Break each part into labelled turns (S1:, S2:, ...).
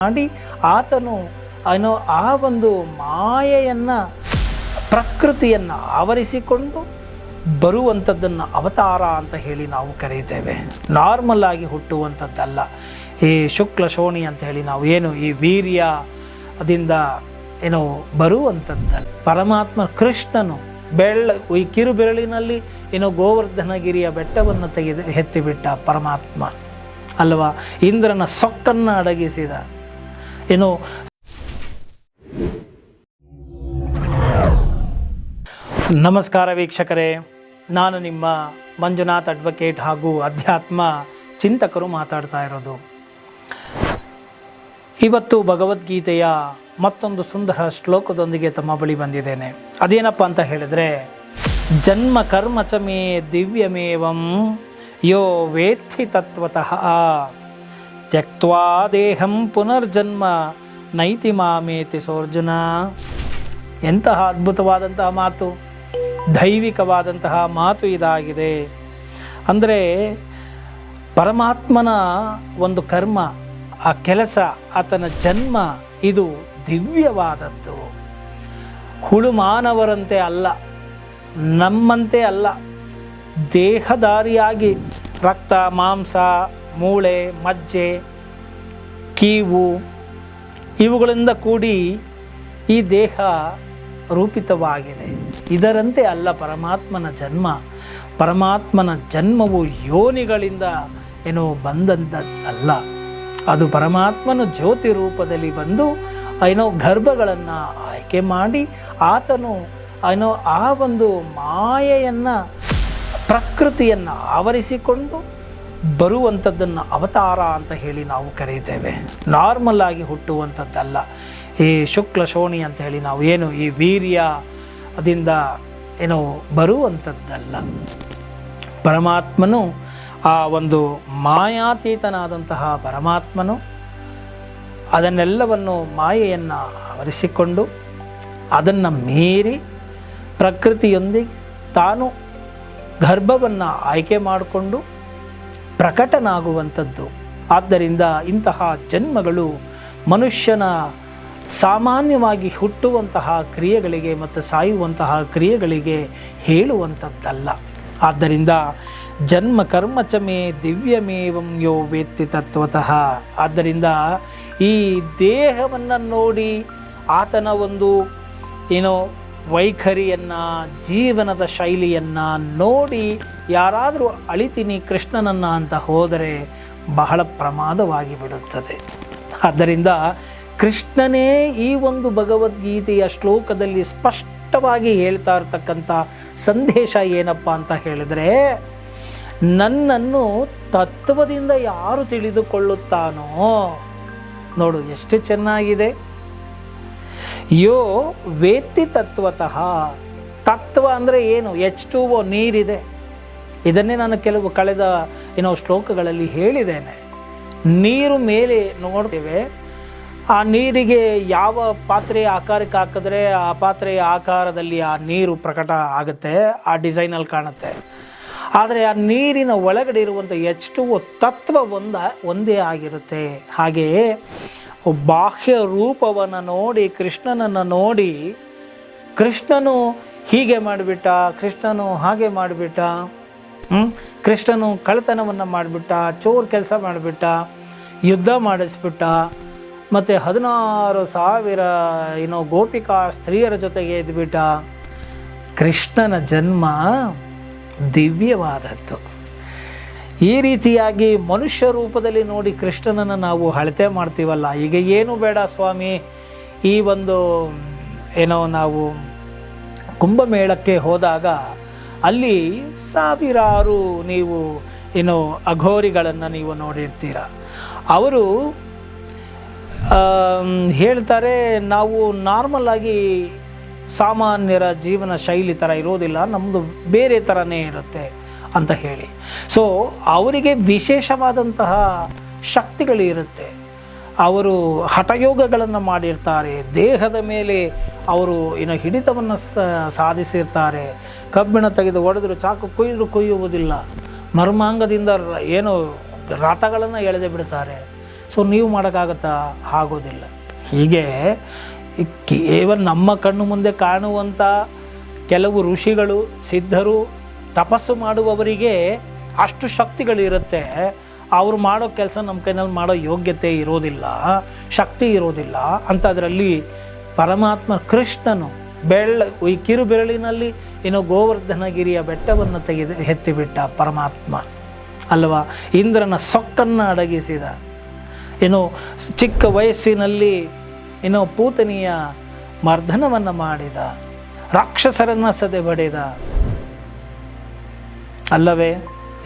S1: ಮಾಡಿ ಆತನು ಆ ಒಂದು ಮಾಯೆಯನ್ನು ಪ್ರಕೃತಿಯನ್ನು ಆವರಿಸಿಕೊಂಡು ಬರುವಂಥದ್ದನ್ನು ಅವತಾರ ಅಂತ ಹೇಳಿ ನಾವು ಕರೀತೇವೆ. ನಾರ್ಮಲ್ ಆಗಿ ಹುಟ್ಟುವಂಥದ್ದಲ್ಲ. ಈ ಶುಕ್ಲ ಶೋಣಿ ಅಂತ ಹೇಳಿ ನಾವು ಈ ವೀರ್ಯ ಅದಿಂದ ಬರುವಂಥದ್ದಲ್ಲ. ಪರಮಾತ್ಮ ಕೃಷ್ಣನು ಈ ಕಿರು ಬೆರಳಿನಲ್ಲಿ ಗೋವರ್ಧನಗಿರಿಯ ಬೆಟ್ಟವನ್ನು ಎತ್ತಿಬಿಟ್ಟ ಪರಮಾತ್ಮ ಅಲ್ವಾ. ಇಂದ್ರನ ಸೊಕ್ಕನ್ನು ಅಡಗಿಸಿದ. ನಮಸ್ಕಾರ ವೀಕ್ಷಕರೇ, ನಾನು ನಿಮ್ಮ ಮಂಜುನಾಥ್ ಅಡ್ವೊಕೇಟ್ ಹಾಗೂ ಅಧ್ಯಾತ್ಮ ಚಿಂತಕರು ಮಾತಾಡ್ತಾ ಇರೋದು. ಇವತ್ತು ಭಗವದ್ಗೀತೆಯ ಮತ್ತೊಂದು ಸುಂದರ ಶ್ಲೋಕದೊಂದಿಗೆ ತಮ್ಮ ಬಳಿ ಬಂದಿದ್ದೇನೆ. ಅದೇನಪ್ಪ ಅಂತ ಹೇಳಿದ್ರೆ, ಜನ್ಮ ಕರ್ಮ ಚ ಮೇ ದಿವ್ಯಮೇವಂ ಯೋ ವೇತ್ತಿ ತತ್ವತಃ ತ್ಯಕ್ತ್ವಾ ದೇಹಂ ಪುನರ್ಜನ್ಮ ನೈತಿ ಮಾಮೇತಿ ಸೋರ್ಜುನ. ಎಂತಹ ಅದ್ಭುತವಾದಂತಹ ಮಾತು, ದೈವಿಕವಾದಂತಹ ಮಾತು ಇದಾಗಿದೆ. ಅಂದರೆ ಪರಮಾತ್ಮನ ಒಂದು ಕರ್ಮ, ಆ ಕೆಲಸ, ಆತನ ಜನ್ಮ ಇದು ದಿವ್ಯವಾದದ್ದು. ಹುಳುಮಾನವರಂತೆ ಅಲ್ಲ, ನಮ್ಮಂತೆ ಅಲ್ಲ. ದೇಹಧಾರಿಯಾಗಿ ರಕ್ತ, ಮಾಂಸ, ಮೂಳೆ, ಮಜ್ಜೆ, ಕೀವು ಇವುಗಳಿಂದ ಕೂಡಿ ಈ ದೇಹ ರೂಪಿತವಾಗಿದೆ. ಇದರಂತೆ ಅಲ್ಲ ಪರಮಾತ್ಮನ ಜನ್ಮ. ಪರಮಾತ್ಮನ ಜನ್ಮವು ಯೋನಿಗಳಿಂದ ಬಂದಂಥದ್ದಲ್ಲ. ಅದು ಪರಮಾತ್ಮನ ಜ್ಯೋತಿ ರೂಪದಲ್ಲಿ ಬಂದು ಗರ್ಭಗಳನ್ನು ಆಯ್ಕೆ ಮಾಡಿ ಆತನು ಆ ಒಂದು ಮಾಯೆಯನ್ನು ಪ್ರಕೃತಿಯನ್ನು ಆವರಿಸಿಕೊಂಡು ಬರುವಂಥದ್ದನ್ನು ಅವತಾರ ಅಂತ ಹೇಳಿ ನಾವು ಕರೀತೇವೆ. ನಾರ್ಮಲ್ ಆಗಿ ಹುಟ್ಟುವಂಥದ್ದಲ್ಲ. ಈ ಶುಕ್ಲ ಶೋಣಿ ಅಂತ ಹೇಳಿ ನಾವು ಈ ವೀರ್ಯ ಅದಿಂದ ಬರುವಂಥದ್ದಲ್ಲ. ಪರಮಾತ್ಮನು ಆ ಒಂದು ಮಾಯಾತೀತನಾದಂತಹ ಪರಮಾತ್ಮನು ಅದನ್ನೆಲ್ಲವನ್ನು ಮಾಯೆಯನ್ನು ಆವರಿಸಿಕೊಂಡು ಅದನ್ನು ಮೀರಿ ಪ್ರಕೃತಿಯೊಂದಿಗೆ ತಾನು ಗರ್ಭವನ್ನು ಆಯ್ಕೆ ಮಾಡಿಕೊಂಡು ಪ್ರಕಟನಾಗುವಂಥದ್ದು. ಆದ್ದರಿಂದ ಇಂತಹ ಜನ್ಮಗಳು ಮನುಷ್ಯನ ಸಾಮಾನ್ಯವಾಗಿ ಹುಟ್ಟುವಂತಹ ಕ್ರಿಯೆಗಳಿಗೆ ಮತ್ತು ಸಾಯುವಂತಹ ಕ್ರಿಯೆಗಳಿಗೆ ಹೇಳುವಂಥದ್ದಲ್ಲ. ಆದ್ದರಿಂದ ಜನ್ಮ ಕರ್ಮ ಚ ಮೇ ದಿವ್ಯಮೇವಂ ಯೋ ವೇತ್ತಿ ತತ್ವತಃ. ಆದ್ದರಿಂದ ಈ ದೇಹವನ್ನು ನೋಡಿ ಆತನ ಒಂದು ವೈಖರಿಯನ್ನು, ಜೀವನದ ಶೈಲಿಯನ್ನು ನೋಡಿ ಯಾರಾದರೂ ಅಳಿತೀನಿ ಕೃಷ್ಣನನ್ನು ಅಂತ ಹೋದರೆ ಬಹಳ ಪ್ರಮಾದವಾಗಿ ಬಿಡುತ್ತದೆ. ಆದ್ದರಿಂದ ಕೃಷ್ಣನೇ ಈ ಒಂದು ಭಗವದ್ಗೀತೆಯ ಶ್ಲೋಕದಲ್ಲಿ ಸ್ಪಷ್ಟವಾಗಿ ಹೇಳ್ತಾ ಇರ್ತಕ್ಕಂಥ ಸಂದೇಶ ಏನಪ್ಪ ಅಂತ ಹೇಳಿದ್ರೆ, ನನ್ನನ್ನು ತತ್ವದಿಂದ ಯಾರು ತಿಳಿದುಕೊಳ್ಳುತ್ತಾನೋ, ನೋಡು ಎಷ್ಟು ಚೆನ್ನಾಗಿದೆ. ಯೋ ವೇತ್ತಿ ತತ್ವತಃ. ತತ್ವ ಅಂದರೆ ಏನು? H2O, ನೀರಿದೆ. ಇದನ್ನೇ ನಾನು ಕಳೆದ ಶ್ಲೋಕಗಳಲ್ಲಿ ಹೇಳಿದ್ದೇನೆ. ನೀರು ಮೇಲೆ ನೋಡ್ತೇವೆ, ಆ ನೀರಿಗೆ ಯಾವ ಪಾತ್ರೆಯ ಆಕಾರಕ್ಕೆ ಹಾಕಿದ್ರೆ ಆ ಪಾತ್ರೆಯ ಆಕಾರದಲ್ಲಿ ಆ ನೀರು ಪ್ರಕಟ ಆಗುತ್ತೆ, ಆ ಡಿಸೈನಲ್ಲಿ ಕಾಣುತ್ತೆ. ಆದರೆ ಆ ನೀರಿನ ಒಳಗಡೆ ಇರುವಂಥ H2O ತತ್ವ ಒಂದೇ ಆಗಿರುತ್ತೆ. ಹಾಗೆಯೇ ಬಾಹ್ಯ ರೂಪವನ್ನು ನೋಡಿ, ಕೃಷ್ಣನನ್ನು ನೋಡಿ, ಕೃಷ್ಣನು ಹೀಗೆ ಮಾಡಿಬಿಟ್ಟ, ಕೃಷ್ಣನು ಹಾಗೆ ಮಾಡಿಬಿಟ್ಟ, ಕೃಷ್ಣನು ಕಳ್ಳತನವನ್ನು ಮಾಡಿಬಿಟ್ಟ, ಚೋರ್ ಕೆಲಸ ಮಾಡಿಬಿಟ್ಟ, ಯುದ್ಧ ಮಾಡಿಸ್ಬಿಟ್ಟ, ಮತ್ತು 16,000 ಗೋಪಿಕಾ ಸ್ತ್ರೀಯರ ಜೊತೆಗೆ ಇದ್ಬಿಟ್ಟ. ಕೃಷ್ಣನ ಜನ್ಮ ದಿವ್ಯವಾದದ್ದು. ಈ ರೀತಿಯಾಗಿ ಮನುಷ್ಯ ರೂಪದಲ್ಲಿ ನೋಡಿ ಕೃಷ್ಣನನ್ನು ನಾವು ಅಳತೆ ಮಾಡ್ತೀವಲ್ಲ. ಈಗ ಏನು ಬೇಡ ಸ್ವಾಮಿ, ಈ ಒಂದು ನಾವು ಕುಂಭಮೇಳಕ್ಕೆ ಹೋದಾಗ ಅಲ್ಲಿ ಸಾವಿರಾರು ನೀವು ಅಘೋರಿಗಳನ್ನು ನೀವು ನೋಡಿರ್ತೀರ. ಅವರು ಹೇಳ್ತಾರೆ, ನಾವು ನಾರ್ಮಲ್ ಆಗಿ ಸಾಮಾನ್ಯರ ಜೀವನ ಶೈಲಿ ಥರ ಇರೋದಿಲ್ಲ, ನಮ್ಮದು ಬೇರೆ ಥರನೇ ಇರುತ್ತೆ ಅಂತ ಹೇಳಿ. ಸೊ ಅವರಿಗೆ ವಿಶೇಷವಾದಂತಹ ಶಕ್ತಿಗಳು ಇರುತ್ತೆ. ಅವರು ಹಠಯೋಗಗಳನ್ನು ಮಾಡಿರ್ತಾರೆ. ದೇಹದ ಮೇಲೆ ಅವರು ಹಿಡಿತವನ್ನು ಸಾಧಿಸಿರ್ತಾರೆ. ಕಬ್ಬಿಣ ತೆಗೆದು ಒಡೆದ್ರು, ಚಾಕು ಕೊಯ್ಯುವುದಿಲ್ಲ. ಮರ್ಮಾಂಗದಿಂದ ರಥಗಳನ್ನು ಎಳೆದು ಬಿಡ್ತಾರೆ. ಸೊ ನೀವು ಮಾಡೋಕ್ಕಾಗತ್ತಾ? ಆಗೋದಿಲ್ಲ. ಹೀಗೆ ಕೇವಲ ನಮ್ಮ ಕಣ್ಣು ಮುಂದೆ ಕಾಣುವಂಥ ಕೆಲವು ಋಷಿಗಳು, ಸಿದ್ಧರು, ತಪಸ್ಸು ಮಾಡುವವರಿಗೆ ಅಷ್ಟು ಶಕ್ತಿಗಳಿರುತ್ತೆ. ಅವರು ಮಾಡೋ ಕೆಲಸ ನಮ್ಮ ಕೈನಲ್ಲಿ ಮಾಡೋ ಯೋಗ್ಯತೆ ಇರೋದಿಲ್ಲ, ಶಕ್ತಿ ಇರೋದಿಲ್ಲ. ಅಂಥದ್ರಲ್ಲಿ ಪರಮಾತ್ಮ ಕೃಷ್ಣನು ಈ ಕಿರು ಬೆರಳಿನಲ್ಲಿ ಗೋವರ್ಧನಗಿರಿಯ ಬೆಟ್ಟವನ್ನು ಎತ್ತಿಬಿಟ್ಟ ಪರಮಾತ್ಮ ಅಲ್ವಾ. ಇಂದ್ರನ ಸೊಕ್ಕನ್ನು ಅಡಗಿಸಿದ. ಚಿಕ್ಕ ವಯಸ್ಸಿನಲ್ಲಿ ಪೂತನಿಯ ಮರ್ದನವನ್ನು ಮಾಡಿದ, ರಾಕ್ಷಸರನ್ನು ಸದೆಬಡಿದ ಅಲ್ಲವೇ.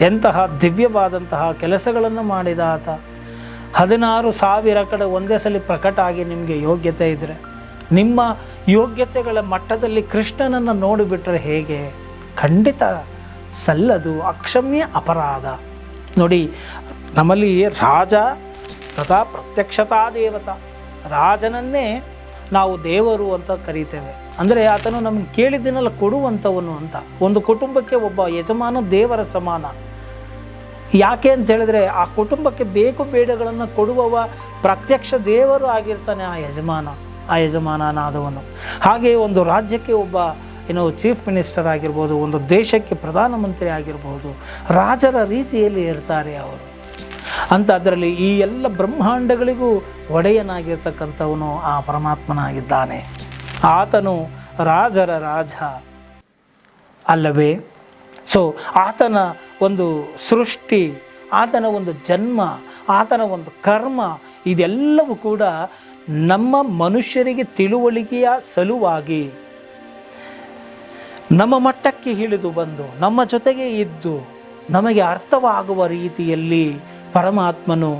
S1: ಎಂತಹ ದಿವ್ಯವಾದಂತಹ ಕೆಲಸಗಳನ್ನು ಮಾಡಿದ ಆತ. 16,000 ಕಡೆ ಒಂದೇ ಸಲ ಪ್ರಕಟ ಆಗಿ ನಿಮಗೆ ಯೋಗ್ಯತೆ ಇದ್ದರೆ, ನಿಮ್ಮ ಯೋಗ್ಯತೆಗಳ ಮಟ್ಟದಲ್ಲಿ ಕೃಷ್ಣನನ್ನು ನೋಡಿಬಿಟ್ರೆ ಹೇಗೆ? ಖಂಡಿತ ಸಲ್ಲದು, ಅಕ್ಷಮ್ಯ ಅಪರಾಧ. ನೋಡಿ, ನಮ್ಮಲ್ಲಿ ರಾಜ ತಥಾ ಪ್ರತ್ಯಕ್ಷತಾ ದೇವತಾ, ರಾಜನನ್ನೇ ನಾವು ದೇವರು ಅಂತ ಕರೀತೇವೆ. ಅಂದರೆ ಆತನು ನಮಗೆ ಕೇಳಿದ್ದನ್ನೆಲ್ಲ ಕೊಡುವಂಥವನು ಅಂತ. ಒಂದು ಕುಟುಂಬಕ್ಕೆ ಒಬ್ಬ ಯಜಮಾನ ದೇವರ ಸಮಾನ. ಯಾಕೆ ಅಂತ ಹೇಳಿದ್ರೆ, ಆ ಕುಟುಂಬಕ್ಕೆ ಬೇಕು ಬೇಡಗಳನ್ನು ಕೊಡುವವ ಪ್ರತ್ಯಕ್ಷ ದೇವರು ಆಗಿರ್ತಾನೆ ಆ ಯಜಮಾನನಾದವನು. ಹಾಗೆ ಒಂದು ರಾಜ್ಯಕ್ಕೆ ಒಬ್ಬ ಚೀಫ್ ಮಿನಿಸ್ಟರ್ ಆಗಿರ್ಬೋದು, ಒಂದು ದೇಶಕ್ಕೆ ಪ್ರಧಾನಮಂತ್ರಿ ಆಗಿರ್ಬೋದು, ರಾಜರ ರೀತಿಯಲ್ಲಿ ಇರ್ತಾರೆ ಅವರು ಅಂತ. ಅದರಲ್ಲಿ ಈ ಎಲ್ಲ ಬ್ರಹ್ಮಾಂಡಗಳಿಗೂ ಒಡೆಯನಾಗಿರ್ತಕ್ಕಂಥವನು ಆ ಪರಮಾತ್ಮನಾಗಿದ್ದಾನೆ. ಆತನು ರಾಜರ ರಾಜ ಅಲ್ಲವೇ. ಸೊ ಆತನ ಒಂದು ಸೃಷ್ಟಿ, ಆತನ ಒಂದು ಜನ್ಮ, ಆತನ ಒಂದು ಕರ್ಮ, ಇದೆಲ್ಲವೂ ಕೂಡ ನಮ್ಮ ಮನುಷ್ಯರಿಗೆ ತಿಳುವಳಿಕೆಯ ಸಲುವಾಗಿ ನಮ್ಮ ಮಟ್ಟಕ್ಕೆ ಇಳಿದು ಬಂದು ನಮ್ಮ ಜೊತೆಗೆ ಇದ್ದು ನಮಗೆ ಅರ್ಥವಾಗುವ ರೀತಿಯಲ್ಲಿ ಪರಮಾತ್ಮನು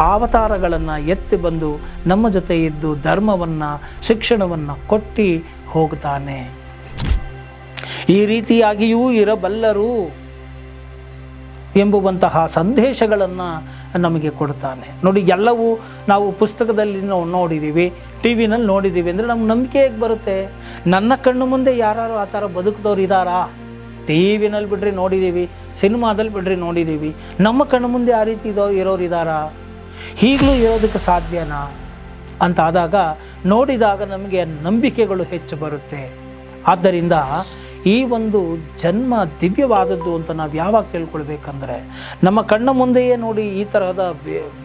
S1: ಅವತಾರಗಳನ್ನು ಎತ್ತಿ ಬಂದು ನಮ್ಮ ಜೊತೆ ಇದ್ದು ಧರ್ಮವನ್ನು, ಶಿಕ್ಷಣವನ್ನು ಕೊಟ್ಟು ಹೋಗ್ತಾನೆ. ಈ ರೀತಿಯಾಗಿಯೂ ಇರಬಲ್ಲರು ಎಂಬುವಂತಹ ಸಂದೇಶಗಳನ್ನು ನಮಗೆ ಕೊಡ್ತಾನೆ. ನೋಡಿ, ಎಲ್ಲವೂ ನಾವು ಪುಸ್ತಕದಲ್ಲಿ ನೋಡಿದ್ದೀವಿ, ಟಿ ವಿನಲ್ಲಿ ನೋಡಿದ್ದೀವಿ ಅಂದರೆ ನಮ್ಗೆ ನಂಬಿಕೆ ಹೇಗೆ ಬರುತ್ತೆ? ನನ್ನ ಕಣ್ಣು ಮುಂದೆ ಯಾರು ಆ ಥರ ಬದುಕಿದವ್ರು ಇದ್ದಾರಾ? ಟಿ ವಿನಲ್ಲಿ ಬಿಡ್ರಿ ನೋಡಿದ್ದೀವಿ, ಸಿನಿಮಾದಲ್ಲಿ ಬಿಡ್ರಿ ನೋಡಿದ್ದೀವಿ. ನಮ್ಮ ಕಣ್ಣು ಮುಂದೆ ಆ ರೀತಿ ಇರೋರು ಇದ್ದಾರಾ? ಈಗಲೂ ಇರೋದಕ್ಕೆ ಸಾಧ್ಯನಾ ಅಂತ ಆದಾಗ, ನೋಡಿದಾಗ ನಮಗೆ ನಂಬಿಕೆಗಳು ಹೆಚ್ಚು ಬರುತ್ತೆ. ಆದ್ದರಿಂದ ಈ ಒಂದು ಜನ್ಮ ದಿವ್ಯವಾದದ್ದು ಅಂತ ನಾವು ಯಾವಾಗ ತಿಳ್ಕೊಳ್ಬೇಕಂದ್ರೆ, ನಮ್ಮ ಕಣ್ಣ ಮುಂದೆಯೇ ನೋಡಿ ಈ ತರಹದ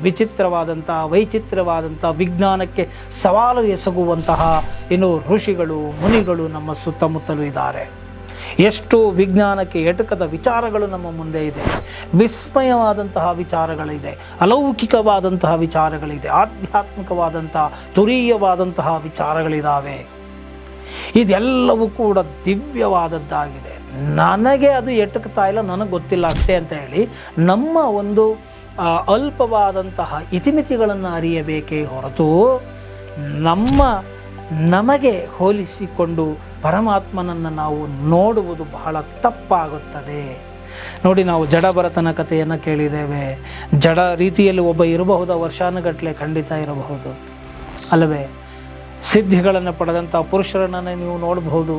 S1: ವಿಚಿತ್ರವಾದಂಥ, ವೈಚಿತ್ರವಾದಂಥ, ವಿಜ್ಞಾನಕ್ಕೆ ಸವಾಲು ಎಸಗುವಂತಹ ಋಷಿಗಳು, ಮುನಿಗಳು ನಮ್ಮ ಸುತ್ತಮುತ್ತಲೂ ಇದ್ದಾರೆ. ಎಷ್ಟು ವಿಜ್ಞಾನಕ್ಕೆ ಎಟಕದ ವಿಚಾರಗಳು ನಮ್ಮ ಮುಂದೆ ಇದೆ, ವಿಸ್ಮಯವಾದಂತಹ ವಿಚಾರಗಳಿದೆ, ಅಲೌಕಿಕವಾದಂತಹ ವಿಚಾರಗಳಿದೆ, ಆಧ್ಯಾತ್ಮಿಕವಾದಂತಹ, ತುರೀಯವಾದಂತಹ ವಿಚಾರಗಳಿದ್ದಾವೆ. ಇದೆಲ್ಲವೂ ಕೂಡ ದಿವ್ಯವಾದದ್ದಾಗಿದೆ. ನನಗೆ ಅದು ಎಟಕ್ತಾ ಇಲ್ಲ, ನನಗೆ ಗೊತ್ತಿಲ್ಲ ಅಷ್ಟೇ ಅಂತ ಹೇಳಿ ನಮ್ಮ ಒಂದು ಅಲ್ಪವಾದಂತಹ ಇತಿಮಿತಿಗಳನ್ನು ಅರಿಯಬೇಕೇ ಹೊರತು ನಮಗೆ ಹೋಲಿಸಿಕೊಂಡು ಪರಮಾತ್ಮನನ್ನು ನಾವು ನೋಡುವುದು ಬಹಳ ತಪ್ಪಾಗುತ್ತದೆ. ನೋಡಿ, ನಾವು ಜಡಭರತನ ಕಥೆಯನ್ನು ಕೇಳಿದ್ದೇವೆ. ಜಡ ರೀತಿಯಲ್ಲಿ ಒಬ್ಬ ಇರಬಹುದು, ವರ್ಷಾನುಗಟ್ಟಲೆ ಖಂಡಿತ ಇರಬಹುದು ಅಲ್ಲವೇ. ಸಿದ್ಧಿಗಳನ್ನು ಪಡೆದಂಥ ಪುರುಷರನ್ನು ನೀವು ನೋಡಬಹುದು.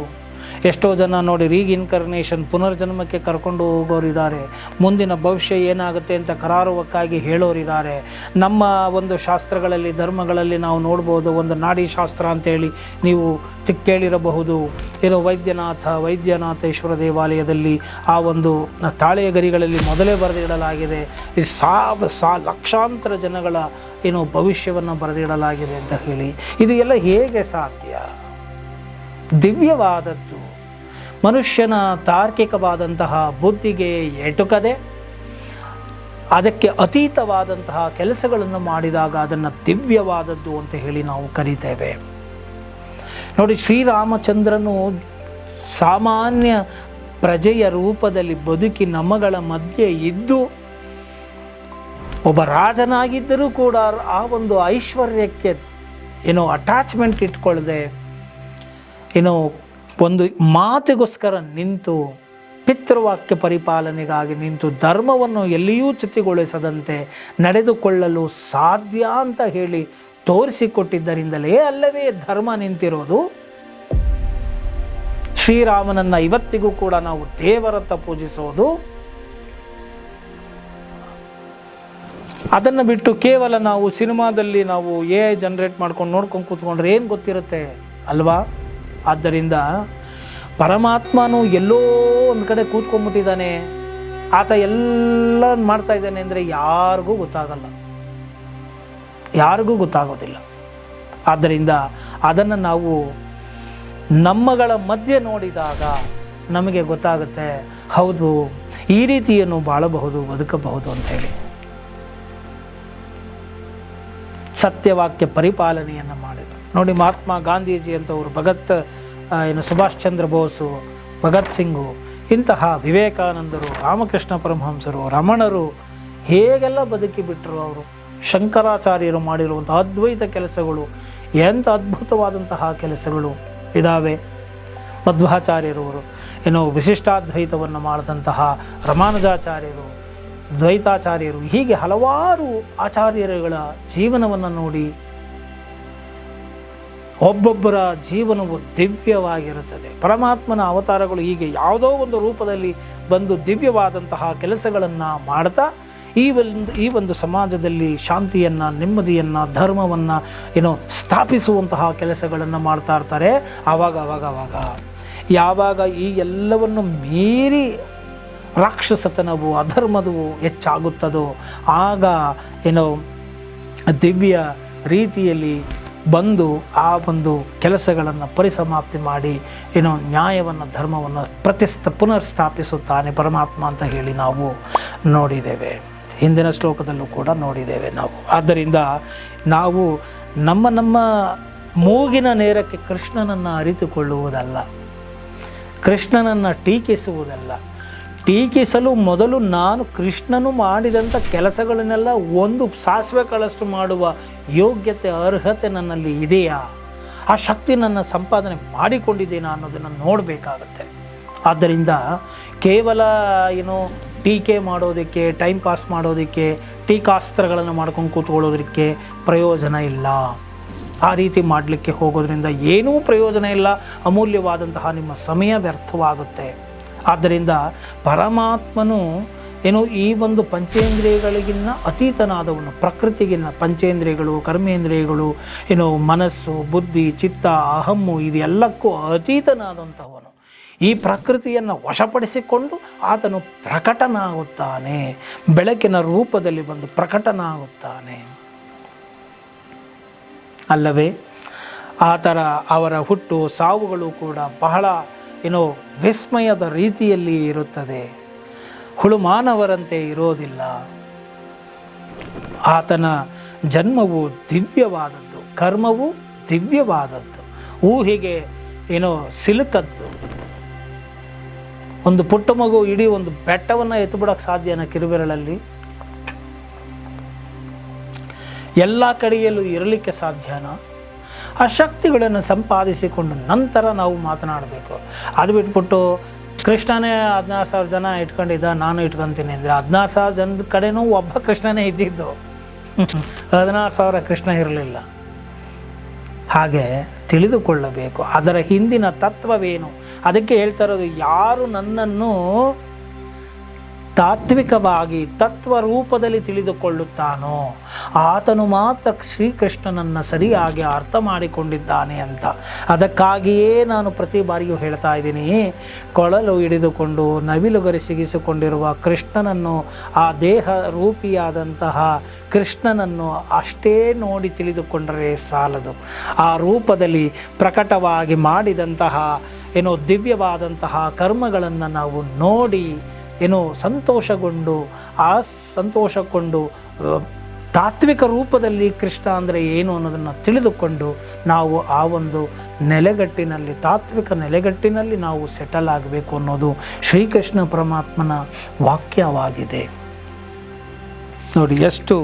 S1: ಎಷ್ಟೋ ಜನ ನೋಡಿ ರೀಇನ್ಕರ್ನೇಷನ್, ಪುನರ್ಜನ್ಮಕ್ಕೆ ಕರ್ಕೊಂಡು ಹೋಗೋರಿದ್ದಾರೆ. ಮುಂದಿನ ಭವಿಷ್ಯ ಏನಾಗುತ್ತೆ ಅಂತ ಕರಾರುವಕ್ಕಾಗಿ ಹೇಳೋರಿದ್ದಾರೆ. ನಮ್ಮ ಒಂದು ಶಾಸ್ತ್ರಗಳಲ್ಲಿ, ಧರ್ಮಗಳಲ್ಲಿ ನಾವು ನೋಡ್ಬೋದು. ಒಂದು ನಾಡಿ ಶಾಸ್ತ್ರ ಅಂತೇಳಿ ನೀವು ಕೇಳಿರಬಹುದು. ವೈದ್ಯನಾಥೇಶ್ವರ ದೇವಾಲಯದಲ್ಲಿ ಆ ಒಂದು ತಾಳೆಯ ಗರಿಗಳಲ್ಲಿ ಮೊದಲೇ ಬರೆದಿಡಲಾಗಿದೆ. ಈ ಲಕ್ಷಾಂತರ ಜನಗಳ ಭವಿಷ್ಯವನ್ನು ಬರೆದಿಡಲಾಗಿದೆ ಅಂತ ಹೇಳಿ. ಇದು ಎಲ್ಲ ಹೇಗೆ ಸಾಧ್ಯ? ದಿವ್ಯವಾದದ್ದು, ಮನುಷ್ಯನ ತಾರ್ಕಿಕವಾದಂತಹ ಬುದ್ಧಿಗೆ ಎಟುಕದೆ ಅದಕ್ಕೆ ಅತೀತವಾದಂತಹ ಕೆಲಸಗಳನ್ನು ಮಾಡಿದಾಗ ಅದನ್ನು ದಿವ್ಯವಾದದ್ದು ಅಂತ ಹೇಳಿ ನಾವು ಕರೀತೇವೆ. ನೋಡಿ, ಶ್ರೀರಾಮಚಂದ್ರನು ಸಾಮಾನ್ಯ ಪ್ರಜೆಯ ರೂಪದಲ್ಲಿ ಬದುಕಿ ನಮ್ಮಗಳ ಮಧ್ಯೆ ಇದ್ದು ಒಬ್ಬ ರಾಜನಾಗಿದ್ದರೂ ಕೂಡ ಆ ಒಂದು ಐಶ್ವರ್ಯಕ್ಕೆ ಅಟ್ಯಾಚ್ಮೆಂಟ್ ಇಟ್ಕೊಳ್ಳದೆ ಒಂದು ಮಾತಿಗೋಸ್ಕರ ನಿಂತು, ಪಿತೃವಾಕ್ಯ ಪರಿಪಾಲನೆಗಾಗಿ ನಿಂತು, ಧರ್ಮವನ್ನು ಎಲ್ಲಿಯೂ ಚ್ಯುತಿಗೊಳಿಸದಂತೆ ನಡೆದುಕೊಳ್ಳಲು ಸಾಧ್ಯ ಅಂತ ಹೇಳಿ ತೋರಿಸಿಕೊಟ್ಟಿದ್ದರಿಂದಲೇ ಅಲ್ಲವೇ ಧರ್ಮ ನಿಂತಿರೋದು. ಶ್ರೀರಾಮನನ್ನು ಇವತ್ತಿಗೂ ಕೂಡ ನಾವು ದೇವರತ್ತ ಪೂಜಿಸೋದು. ಅದನ್ನು ಬಿಟ್ಟು ಕೇವಲ ನಾವು ಸಿನಿಮಾದಲ್ಲಿ ನಾವು AI ಜನ್ರೇಟ್ ಮಾಡ್ಕೊಂಡು ನೋಡ್ಕೊಂಡು ಕೂತ್ಕೊಂಡ್ರೆ ಏನು ಗೊತ್ತಿರುತ್ತೆ ಅಲ್ವಾ? ಆದ್ದರಿಂದ ಪರಮಾತ್ಮನು ಎಲ್ಲೋ ಒಂದು ಕಡೆ ಕೂತ್ಕೊಂಡ್ಬಿಟ್ಟಿದ್ದಾನೆ, ಆತ ಎಲ್ಲ ಮಾಡ್ತಾ ಇದ್ದಾನೆ ಅಂದರೆ ಯಾರಿಗೂ ಗೊತ್ತಾಗಲ್ಲ, ಯಾರಿಗೂ ಗೊತ್ತಾಗೋದಿಲ್ಲ. ಆದ್ದರಿಂದ ಅದನ್ನು ನಾವು ನಮ್ಮಗಳ ಮಧ್ಯೆ ನೋಡಿದಾಗ ನಮಗೆ ಗೊತ್ತಾಗುತ್ತೆ, ಹೌದು ಈ ರೀತಿಯನ್ನು ಬಾಳಬಹುದು, ಬದುಕಬಹುದು ಅಂಥೇಳಿ. ಸತ್ಯವಾಕ್ಯ ಪರಿಪಾಲನೆಯನ್ನು ಮಾಡಿದರು ನೋಡಿ. ಮಹಾತ್ಮ ಗಾಂಧೀಜಿ ಅಂತವರು, ಸುಭಾಷ್ ಚಂದ್ರ ಬೋಸು, ಭಗತ್ ಸಿಂಗು, ಇಂತಹ ವಿವೇಕಾನಂದರು, ರಾಮಕೃಷ್ಣ ಪರಮಹಂಸರು, ರಮಣರು ಹೇಗೆಲ್ಲ ಬದುಕಿಬಿಟ್ರು ಅವರು. ಶಂಕರಾಚಾರ್ಯರು ಮಾಡಿರುವಂಥ ಅದ್ವೈತ ಕೆಲಸಗಳು ಎಂಥ ಅದ್ಭುತವಾದಂತಹ ಕೆಲಸಗಳು ಇದ್ದಾವೆ. ಮಧ್ವಾಚಾರ್ಯರವರು ವಿಶಿಷ್ಟಾದ್ವೈತವನ್ನು ಮಾಡಿದಂತಹ ರಮಾನುಜಾಚಾರ್ಯರು, ದ್ವೈತಾಚಾರ್ಯರು, ಹೀಗೆ ಹಲವಾರು ಆಚಾರ್ಯರುಗಳ ಜೀವನವನ್ನು ನೋಡಿ ಒಬ್ಬೊಬ್ಬರ ಜೀವನವು ದಿವ್ಯವಾಗಿರುತ್ತದೆ. ಪರಮಾತ್ಮನ ಅವತಾರಗಳು ಹೀಗೆ ಯಾವುದೋ ಒಂದು ರೂಪದಲ್ಲಿ ಬಂದು ದಿವ್ಯವಾದಂತಹ ಕೆಲಸಗಳನ್ನು ಮಾಡ್ತಾ ಈ ಒಂದು ಸಮಾಜದಲ್ಲಿ ಶಾಂತಿಯನ್ನು, ನೆಮ್ಮದಿಯನ್ನು, ಧರ್ಮವನ್ನು ಸ್ಥಾಪಿಸುವಂತಹ ಕೆಲಸಗಳನ್ನು ಮಾಡ್ತಾ ಇರ್ತಾರೆ. ಆವಾಗ ಯಾವಾಗ ಈ ಎಲ್ಲವನ್ನು ಮೀರಿ ರಾಕ್ಷಸತನವು, ಅಧರ್ಮದವು ಹೆಚ್ಚಾಗುತ್ತದೋ ಆಗ ದಿವ್ಯ ರೀತಿಯಲ್ಲಿ ಬಂದು ಆ ಒಂದು ಕೆಲಸಗಳನ್ನು ಪರಿಸಮಾಪ್ತಿ ಮಾಡಿ ನ್ಯಾಯವನ್ನು, ಧರ್ಮವನ್ನು ಪುನರ್ಸ್ಥಾಪಿಸುತ್ತಾನೆ ಪರಮಾತ್ಮ ಅಂತ ಹೇಳಿ ನಾವು ನೋಡಿದ್ದೇವೆ. ಹಿಂದಿನ ಶ್ಲೋಕದಲ್ಲೂ ಕೂಡ ನೋಡಿದ್ದೇವೆ ನಾವು. ಆದ್ದರಿಂದ ನಾವು ನಮ್ಮ ಮೂಗಿನ ನೇರಕ್ಕೆ ಕೃಷ್ಣನನ್ನು ಅರಿತುಕೊಳ್ಳುವುದಲ್ಲ, ಕೃಷ್ಣನನ್ನು ಟೀಕಿಸುವುದಲ್ಲ. ಟೀಕಿಸಲು ಮೊದಲು ನಾನು ಕೃಷ್ಣನು ಮಾಡಿದಂಥ ಕೆಲಸಗಳನ್ನೆಲ್ಲ ಒಂದು ಸಾಸಿವೆ ಕಾಳಷ್ಟು ಮಾಡುವ ಯೋಗ್ಯತೆ, ಅರ್ಹತೆ ನನ್ನಲ್ಲಿ ಇದೆಯಾ, ಆ ಶಕ್ತಿ ನನ್ನ ಸಂಪಾದನೆ ಮಾಡಿಕೊಂಡಿದ್ದೇನಾ ಅನ್ನೋದನ್ನು ನೋಡಬೇಕಾಗತ್ತೆ. ಆದ್ದರಿಂದ ಕೇವಲ ಟೀಕೆ ಮಾಡೋದಕ್ಕೆ, ಟೈಮ್ ಪಾಸ್ ಮಾಡೋದಕ್ಕೆ, ಟೀಕಾಸ್ತ್ರಗಳನ್ನು ಮಾಡ್ಕೊಂಡು ಕೂತ್ಕೊಳ್ಳೋದಕ್ಕೆ ಪ್ರಯೋಜನ ಇಲ್ಲ. ಆ ರೀತಿ ಮಾಡಲಿಕ್ಕೆ ಹೋಗೋದ್ರಿಂದ ಏನೂ ಪ್ರಯೋಜನ ಇಲ್ಲ, ಅಮೂಲ್ಯವಾದಂತಹ ನಿಮ್ಮ ಸಮಯ ವ್ಯರ್ಥವಾಗುತ್ತೆ. ಆದ್ದರಿಂದ ಪರಮಾತ್ಮನು ಈ ಒಂದು ಪಂಚೇಂದ್ರಿಯಗಳಿಗಿನ್ನ ಅತೀತನಾದವನು, ಪ್ರಕೃತಿಗಿನ್ನ ಪಂಚೇಂದ್ರಿಯಗಳು, ಕರ್ಮೇಂದ್ರಿಯಗಳು, ಮನಸ್ಸು, ಬುದ್ಧಿ, ಚಿತ್ತ, ಅಹಮ್ಮು ಇದೆಲ್ಲಕ್ಕೂ ಅತೀತನಾದಂಥವನು. ಈ ಪ್ರಕೃತಿಯನ್ನು ವಶಪಡಿಸಿಕೊಂಡು ಆತನು ಪ್ರಕಟನಾಗುತ್ತಾನೆ, ಬೆಳಕಿನ ರೂಪದಲ್ಲಿ ಬಂದು ಪ್ರಕಟನಾಗುತ್ತಾನೆ ಅಲ್ಲವೇ? ಆ ಥರ ಅವರ ಹುಟ್ಟು ಸಾವುಗಳು ಕೂಡ ಬಹಳ ವಿಸ್ಮಯದ ರೀತಿಯಲ್ಲಿ ಇರುತ್ತದೆ, ಹುಳುಮಾನವರಂತೆ ಇರೋದಿಲ್ಲ. ಆತನ ಜನ್ಮವು ದಿವ್ಯವಾದದ್ದು, ಕರ್ಮವು ದಿವ್ಯವಾದದ್ದು, ಊಹೆಗೆ ಸಿಲುಕದ್ದು. ಒಂದು ಪುಟ್ಟ ಮಗು ಇಡೀ ಒಂದು ಬೆಟ್ಟವನ್ನು ಎತ್ತುಬಿಡೋಕ್ಕೆ ಸಾಧ್ಯನ ಕಿರುಬೆರಳಲ್ಲಿ? ಎಲ್ಲ ಕಡೆಯಲ್ಲೂ ಇರಲಿಕ್ಕೆ ಸಾಧ್ಯನಾ? ಆ ಶಕ್ತಿಗಳನ್ನು ಸಂಪಾದಿಸಿಕೊಂಡು ನಂತರ ನಾವು ಮಾತನಾಡಬೇಕು. ಅದು ಬಿಟ್ಬಿಟ್ಟು ಕೃಷ್ಣನೇ 16,000 ಜನ ಇಟ್ಕೊಂಡಿದ್ದ, ನಾನು ಇಟ್ಕೊತೀನಿ ಅಂದರೆ 16,000 ಜನದ ಕಡೆನೂ ಒಬ್ಬ ಕೃಷ್ಣನೇ ಇದ್ದಿದ್ದು, 16,000 ಕೃಷ್ಣ ಇರಲಿಲ್ಲ. ಹಾಗೆ ತಿಳಿದುಕೊಳ್ಳಬೇಕು ಅದರ ಹಿಂದಿನ ತತ್ವವೇನು. ಅದಕ್ಕೆ ಹೇಳ್ತಾ ಇರೋದು, ಯಾರು ನನ್ನನ್ನು ತಾತ್ವಿಕವಾಗಿ ತತ್ವ ರೂಪದಲ್ಲಿ ತಿಳಿದುಕೊಳ್ಳುತ್ತಾನೋ ಆತನು ಮಾತ್ರ ಶ್ರೀಕೃಷ್ಣನನ್ನು ಸರಿಯಾಗಿ ಅರ್ಥ ಮಾಡಿಕೊಂಡಿದ್ದಾನೆ ಅಂತ. ಅದಕ್ಕಾಗಿಯೇ ನಾನು ಪ್ರತಿ ಬಾರಿಯೂ ಹೇಳ್ತಾ ಇದ್ದೀನಿ, ಕೊಳಲು ಹಿಡಿದುಕೊಂಡು ನವಿಲುಗರಿ ಸಿಗಿಸಿಕೊಂಡಿರುವ ಕೃಷ್ಣನನ್ನು, ಆ ದೇಹ ರೂಪಿಯಾದಂತಹ ಕೃಷ್ಣನನ್ನು ಅಷ್ಟೇ ನೋಡಿ ತಿಳಿದುಕೊಂಡರೆ ಸಾಲದು. ಆ ರೂಪದಲ್ಲಿ ಪ್ರಕಟವಾಗಿ ಮಾಡಿದಂತಹ ದಿವ್ಯವಾದಂತಹ ಕರ್ಮಗಳನ್ನು ನಾವು ನೋಡಿ ಸಂತೋಷಗೊಂಡು ತಾತ್ವಿಕ ರೂಪದಲ್ಲಿ ಕೃಷ್ಣ ಅಂದರೆ ಏನು ಅನ್ನೋದನ್ನು ತಿಳಿದುಕೊಂಡು ನಾವು ಆ ಒಂದು ನೆಲೆಗಟ್ಟಿನಲ್ಲಿ, ತಾತ್ವಿಕ ನೆಲೆಗಟ್ಟಿನಲ್ಲಿ ನಾವು ಸೆಟಲ್ ಆಗಬೇಕು ಅನ್ನೋದು ಶ್ರೀಕೃಷ್ಣ ಪರಮಾತ್ಮನ ವಾಕ್ಯವಾಗಿದೆ. ನೋಡಿ ಎಷ್ಟು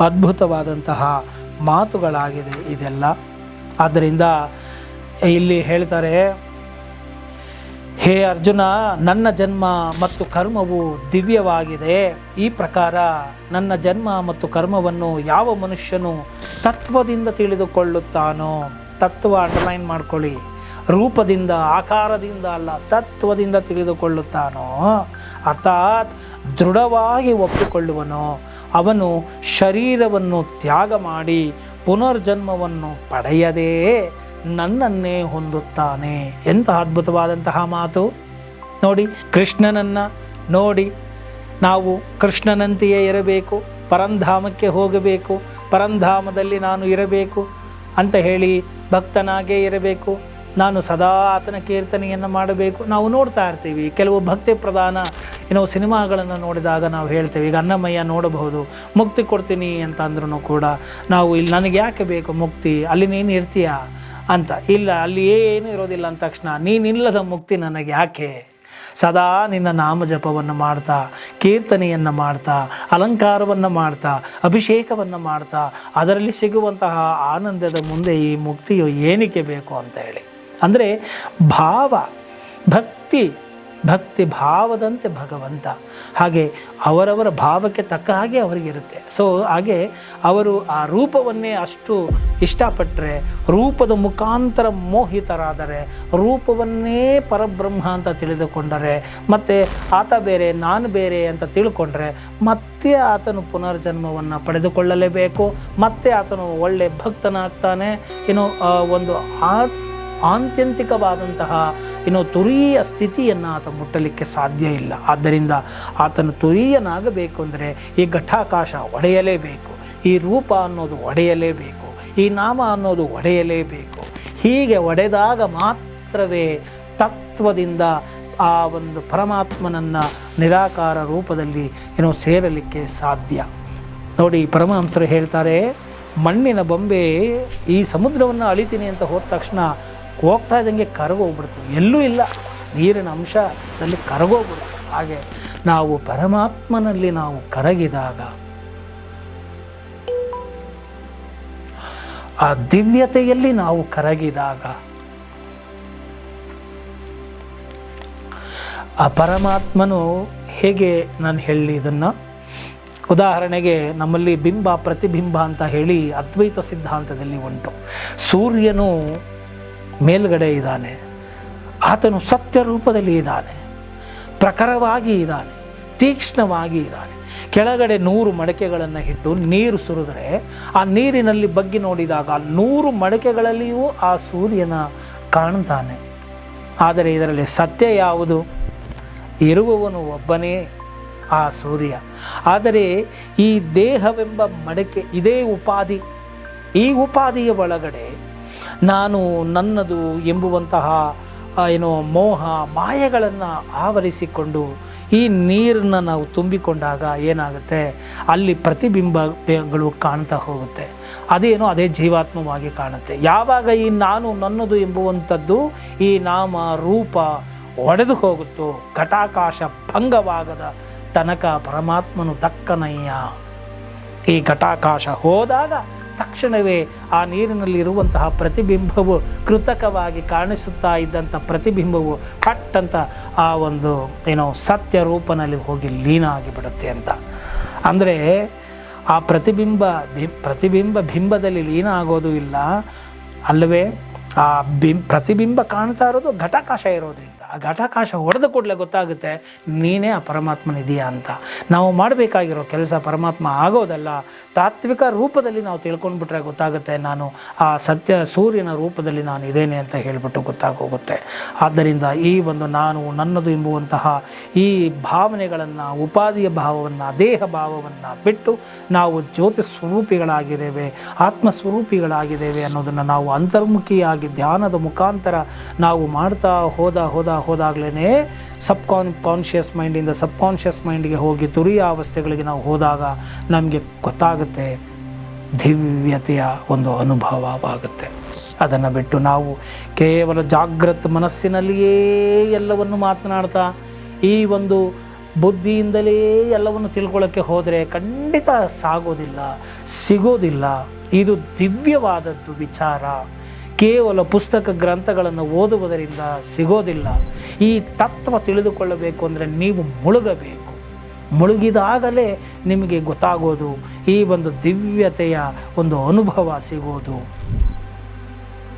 S1: ಅದ್ಭುತವಾದಂತಹ ಮಾತುಗಳಾಗಿದೆ ಇದೆಲ್ಲ. ಆದ್ದರಿಂದ ಇಲ್ಲಿ ಹೇಳ್ತಾರೆ, ಹೇ ಅರ್ಜುನ, ನನ್ನ ಜನ್ಮ ಮತ್ತು ಕರ್ಮವು ದಿವ್ಯವಾಗಿದೆ. ಈ ಪ್ರಕಾರ ನನ್ನ ಜನ್ಮ ಮತ್ತು ಕರ್ಮವನ್ನು ಯಾವ ಮನುಷ್ಯನು ತತ್ವದಿಂದ ತಿಳಿದುಕೊಳ್ಳುತ್ತಾನೋ, ತತ್ವ ಅಂಡರ್ಲೈನ್ ಮಾಡ್ಕೊಳ್ಳಿ, ರೂಪದಿಂದ ಆಕಾರದಿಂದ ಅಲ್ಲ, ತತ್ವದಿಂದ ತಿಳಿದುಕೊಳ್ಳುತ್ತಾನೋ, ಅರ್ಥಾತ್ ದೃಢವಾಗಿ ಒಪ್ಪಿಕೊಳ್ಳುವನೋ, ಅವನು ಶರೀರವನ್ನು ತ್ಯಾಗ ಮಾಡಿ ಪುನರ್ಜನ್ಮವನ್ನು ಪಡೆಯದೇ ನನ್ನನ್ನೇ ಹೊಂದುತ್ತಾನೆ. ಎಂಥ ಅದ್ಭುತವಾದಂತಹ ಮಾತು ನೋಡಿ. ಕೃಷ್ಣನನ್ನು ನೋಡಿ ನಾವು ಕೃಷ್ಣನಂತೆಯೇ ಇರಬೇಕು, ಪರಂಧಾಮಕ್ಕೆ ಹೋಗಬೇಕು, ಪರಂಧಾಮದಲ್ಲಿ ನಾನು ಇರಬೇಕು ಅಂತ ಹೇಳಿ ಭಕ್ತನಾಗೇ ಇರಬೇಕು, ನಾನು ಸದಾ ಆತನ ಕೀರ್ತನೆಯನ್ನು ಮಾಡಬೇಕು. ನಾವು ನೋಡ್ತಾ ಇರ್ತೀವಿ ಕೆಲವು ಭಕ್ತಿ ಪ್ರಧಾನ ಸಿನಿಮಾಗಳನ್ನು ನೋಡಿದಾಗ ನಾವು ಹೇಳ್ತೇವೆ, ಈಗ ಅನ್ನಮಯ್ಯ ನೋಡಬಹುದು, ಮುಕ್ತಿ ಕೊಡ್ತೀನಿ ಅಂತ ಅಂದ್ರೂ ಕೂಡ ನಾವು ಇಲ್ಲಿ ನನಗೆ ಯಾಕೆ ಬೇಕು ಮುಕ್ತಿ, ಅಲ್ಲಿ ನೀನು ಇರ್ತೀಯ ಅಂತ. ಇಲ್ಲ, ಅಲ್ಲಿ ಏನು ಇರೋದಿಲ್ಲ ಅಂದ ತಕ್ಷಣ ನೀನಿಲ್ಲದ ಮುಕ್ತಿ ನನಗೆ ಯಾಕೆ, ಸದಾ ನಿನ್ನ ನಾಮಜಪವನ್ನು ಮಾಡ್ತಾ, ಕೀರ್ತನೆಯನ್ನು ಮಾಡ್ತಾ, ಅಲಂಕಾರವನ್ನು ಮಾಡ್ತಾ, ಅಭಿಷೇಕವನ್ನು ಮಾಡ್ತಾ, ಅದರಲ್ಲಿ ಸಿಗುವಂತಹ ಆನಂದದ ಮುಂದೆ ಈ ಮುಕ್ತಿಯು ಏನಕ್ಕೆ ಬೇಕು ಅಂತ ಹೇಳಿ. ಅಂದರೆ ಭಾವ, ಭಕ್ತಿ ಭಾವದಂತೆ ಭಗವಂತ, ಹಾಗೆ ಅವರವರ ಭಾವಕ್ಕೆ ತಕ್ಕ ಹಾಗೆ ಅವರಿಗಿರುತ್ತೆ. ಸೊ ಹಾಗೆ ಅವರು ಆ ರೂಪವನ್ನೇ ಅಷ್ಟು ಇಷ್ಟಪಟ್ಟರೆ, ರೂಪದ ಮುಖಾಂತರ ಮೋಹಿತರಾದರೆ, ರೂಪವನ್ನೇ ಪರಬ್ರಹ್ಮ ಅಂತ ತಿಳಿದುಕೊಂಡರೆ, ಮತ್ತು ಆತ ಬೇರೆ ನಾನು ಬೇರೆ ಅಂತ ತಿಳ್ಕೊಂಡ್ರೆ ಮತ್ತೆ ಆತನು ಪುನರ್ಜನ್ಮವನ್ನು ಪಡೆದುಕೊಳ್ಳಲೇಬೇಕು, ಮತ್ತೆ ಆತನು ಒಳ್ಳೆ ಭಕ್ತನಾಗ್ತಾನೆ. ಒಂದು ಆತ್ಯಂತಿಕವಾದಂತಹ ತುರೀಯ ಸ್ಥಿತಿಯನ್ನು ಆತ ಮುಟ್ಟಲಿಕ್ಕೆ ಸಾಧ್ಯ ಇಲ್ಲ. ಆದ್ದರಿಂದ ಆತನು ತುರೀಯನಾಗಬೇಕು ಅಂದರೆ ಈ ಘಟಾಕಾಶ ಒಡೆಯಲೇಬೇಕು, ಈ ರೂಪ ಅನ್ನೋದು ಒಡೆಯಲೇಬೇಕು, ಈ ನಾಮ ಅನ್ನೋದು ಒಡೆಯಲೇಬೇಕು. ಹೀಗೆ ಒಡೆದಾಗ ಮಾತ್ರವೇ ತತ್ವದಿಂದ ಆ ಒಂದು ಪರಮಾತ್ಮನನ್ನು ನಿರಾಕಾರ ರೂಪದಲ್ಲಿ ಸೇರಲಿಕ್ಕೆ ಸಾಧ್ಯ. ನೋಡಿ, ಪರಮಹಂಸರು ಹೇಳ್ತಾರೆ, ಮಣ್ಣಿನ ಬೊಂಬೆ ಈ ಸಮುದ್ರವನ್ನು ಅಳಿತೀನಿ ಅಂತ ಹೋದ ತಕ್ಷಣ ಹೋಗ್ತಾ ಇದ್ದಂಗೆ ಕರಗೋಗ್ಬಿಡ್ತು, ಎಲ್ಲೂ ಇಲ್ಲ, ನೀರಿನ ಅಂಶದಲ್ಲಿ ಕರಗೋಗ್ಬಿಡ್ತು. ಹಾಗೆ ನಾವು ಪರಮಾತ್ಮನಲ್ಲಿ ನಾವು ಕರಗಿದಾಗ, ಆ ದಿವ್ಯತೆಯಲ್ಲಿ ನಾವು ಕರಗಿದಾಗ, ಆ ಪರಮಾತ್ಮನು ಹೇಗೆ, ನಾನು ಹೇಳಿ ಇದನ್ನು ಉದಾಹರಣೆಗೆ, ನಮ್ಮಲ್ಲಿ ಬಿಂಬ ಪ್ರತಿಬಿಂಬ ಅಂತ ಹೇಳಿ ಅದ್ವೈತ ಸಿದ್ಧಾಂತದಲ್ಲಿ ಉಂಟು. ಸೂರ್ಯನು ಮೇಲ್ಗಡೆ ಇದ್ದಾನೆ, ಆತನು ಸತ್ಯ ರೂಪದಲ್ಲಿ ಇದ್ದಾನೆ, ಪ್ರಖರವಾಗಿ ಇದ್ದಾನೆ, ತೀಕ್ಷ್ಣವಾಗಿ ಇದ್ದಾನೆ. ಕೆಳಗಡೆ 100 ಮಡಕೆಗಳನ್ನು ಇಟ್ಟು ನೀರು ಸುರಿದ್ರೆ ಆ ನೀರಿನಲ್ಲಿ ಬಗ್ಗಿ ನೋಡಿದಾಗ 100 ಮಡಕೆಗಳಲ್ಲಿಯೂ ಆ ಸೂರ್ಯನ ಕಾಣ್ತಾನೆ. ಆದರೆ ಇದರಲ್ಲಿ ಸತ್ಯ ಯಾವುದು? ಇರುವವನು ಒಬ್ಬನೇ, ಆ ಸೂರ್ಯ. ಆದರೆ ಈ ದೇಹವೆಂಬ ಮಡಕೆ, ಇದೇ ಉಪಾಧಿ, ಈ ಉಪಾಧಿಯ ಒಳಗಡೆ ನಾನು ನನ್ನದು ಎಂಬುವಂತಹ ಮೋಹ ಮಾಯೆಗಳನ್ನು ಆವರಿಸಿಕೊಂಡು ಈ ನೀರನ್ನು ನಾವು ತುಂಬಿಕೊಂಡಾಗ ಏನಾಗುತ್ತೆ, ಅಲ್ಲಿ ಪ್ರತಿಬಿಂಬಗಳು ಕಾಣ್ತಾ ಹೋಗುತ್ತೆ. ಅದೇ ಜೀವಾತ್ಮವಾಗಿ ಕಾಣುತ್ತೆ. ಯಾವಾಗ ಈ ನಾನು ನನ್ನದು ಎಂಬುವಂಥದ್ದು ಈ ನಾಮ ರೂಪ ಒಡೆದು ಹೋಗುತ್ತೋ, ಘಟಾಕಾಶ ಭಂಗವಾಗದ ತನಕ ಪರಮಾತ್ಮನು ದಕ್ಕನಯ್ಯ. ಈ ಘಟಾಕಾಶ ಹೋದಾಗ ತಕ್ಷಣವೇ ಆ ನೀರಿನಲ್ಲಿರುವಂತಹ ಪ್ರತಿಬಿಂಬವು, ಕೃತಕವಾಗಿ ಕಾಣಿಸುತ್ತಾ ಇದ್ದಂಥ ಪ್ರತಿಬಿಂಬವು ಪಟ್ಟಂತ ಆ ಒಂದು ಸತ್ಯ ರೂಪನಲ್ಲಿ ಹೋಗಿ ಲೀನ ಆಗಿಬಿಡುತ್ತೆ ಅಂತ. ಅಂದರೆ ಆ ಪ್ರತಿಬಿಂಬ ಬಿಂಬದಲ್ಲಿ ಲೀನ ಆಗೋದು ಇಲ್ಲ ಅಲ್ಲವೇ? ಆ ಪ್ರತಿಬಿಂಬ ಕಾಣ್ತಾ ಇರೋದು ಘಟಾಕಾಶ ಇರೋದ್ರಿಂದ, ಆ ಘಟಾಕಾಶ ಹೊಡೆದ ಕೂಡಲೇ ಗೊತ್ತಾಗುತ್ತೆ ನೀನೇ ಆ ಪರಮಾತ್ಮನಿದೆಯಾ ಅಂತ. ನಾವು ಮಾಡಬೇಕಾಗಿರೋ ಕೆಲಸ ಪರಮಾತ್ಮ ಆಗೋದಲ್ಲ, ತಾತ್ವಿಕ ರೂಪದಲ್ಲಿ ನಾವು ತಿಳ್ಕೊಂಡ್ಬಿಟ್ರೆ ಗೊತ್ತಾಗುತ್ತೆ, ನಾನು ಆ ಸತ್ಯ ಸೂರ್ಯನ ರೂಪದಲ್ಲಿ ನಾನು ಇದ್ದೇನೆ ಅಂತ ಹೇಳಿಬಿಟ್ಟು ಗೊತ್ತಾಗೋಗುತ್ತೆ. ಆದ್ದರಿಂದ ಈ ಒಂದು ನಾನು ನನ್ನದು ಎಂಬುವಂತಹ ಈ ಭಾವನೆಗಳನ್ನು, ಉಪಾಧಿಯ ಭಾವವನ್ನು, ದೇಹ ಭಾವವನ್ನು ಬಿಟ್ಟು ನಾವು ಜ್ಯೋತಿ ಸ್ವರೂಪಿಗಳಾಗಿದ್ದೇವೆ, ಆತ್ಮಸ್ವರೂಪಿಗಳಾಗಿದ್ದೇವೆ ಅನ್ನೋದನ್ನು ನಾವು ಅಂತರ್ಮುಖಿಯಾಗಿ ಧ್ಯಾನದ ಮುಖಾಂತರ ನಾವು ಮಾಡ್ತಾ ಹೋದಾಗಲೇ ಕಾನ್ಷಿಯಸ್ ಮೈಂಡಿಂದ ಸಬ್ಕಾನ್ಷಿಯಸ್ ಮೈಂಡ್ಗೆ ಹೋಗಿ ತುರಿಯ ಅವಸ್ಥೆಗಳಿಗೆ ನಾವು ಹೋದಾಗ ನಮಗೆ ಗೊತ್ತಾಗುತ್ತೆ, ದಿವ್ಯತೆಯ ಒಂದು ಅನುಭವವಾಗುತ್ತೆ. ಅದನ್ನು ಬಿಟ್ಟು ನಾವು ಕೇವಲ ಜಾಗೃತ ಮನಸ್ಸಿನಲ್ಲಿಯೇ ಎಲ್ಲವನ್ನು ಮಾತನಾಡ್ತಾ ಈ ಒಂದು ಬುದ್ಧಿಯಿಂದಲೇ ಎಲ್ಲವನ್ನು ತಿಳ್ಕೊಳ್ಳೋಕ್ಕೆ ಹೋದರೆ ಖಂಡಿತ ಸಿಗೋದಿಲ್ಲ. ಇದು ದಿವ್ಯವಾದದ್ದು ವಿಚಾರ. ಕೇವಲ ಪುಸ್ತಕ ಗ್ರಂಥಗಳನ್ನು ಓದುವುದರಿಂದ ಸಿಗೋದಿಲ್ಲ. ಈ ತತ್ವ ತಿಳಿದುಕೊಳ್ಳಬೇಕು ಅಂದರೆ ನೀವು ಮುಳುಗಬೇಕು. ಮುಳುಗಿದಾಗಲೇ ನಿಮಗೆ ಗೊತ್ತಾಗೋದು, ಈ ಒಂದು ದಿವ್ಯತೆಯ ಒಂದು ಅನುಭವ ಸಿಗೋದು.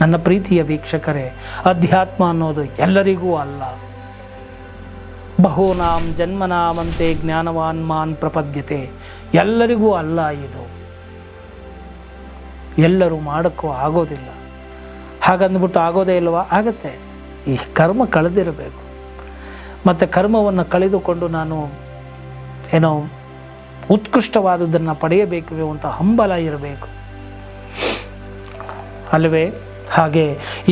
S1: ನನ್ನ ಪ್ರೀತಿಯ ವೀಕ್ಷಕರೇ, ಅಧ್ಯಾತ್ಮ ಅನ್ನೋದು ಎಲ್ಲರಿಗೂ ಅಲ್ಲ. ಬಹೂನಾಂ ಜನ್ಮನಾಮಂತೆ ಜ್ಞಾನವಾನ್ ಮಾನ್ ಪ್ರಪದ್ಯತೆ. ಎಲ್ಲರಿಗೂ ಅಲ್ಲ ಇದು. ಎಲ್ಲರೂ ಮಾಡೋಕ್ಕೂ ಆಗೋದಿಲ್ಲ. ಹಾಗಂದ್ಬಿಟ್ಟು ಆಗೋದೇ ಇಲ್ವಾ? ಆಗತ್ತೆ. ಈ ಕರ್ಮ ಕಳೆದಿರಬೇಕು. ಮತ್ತು ಕರ್ಮವನ್ನು ಕಳೆದುಕೊಂಡು ನಾನು ಏನೋ ಉತ್ಕೃಷ್ಟವಾದದ್ದನ್ನು ಪಡೆಯಬೇಕು ಅಂತ ಹಂಬಲ ಇರಬೇಕು ಅಲ್ಲವೇ? ಹಾಗೆ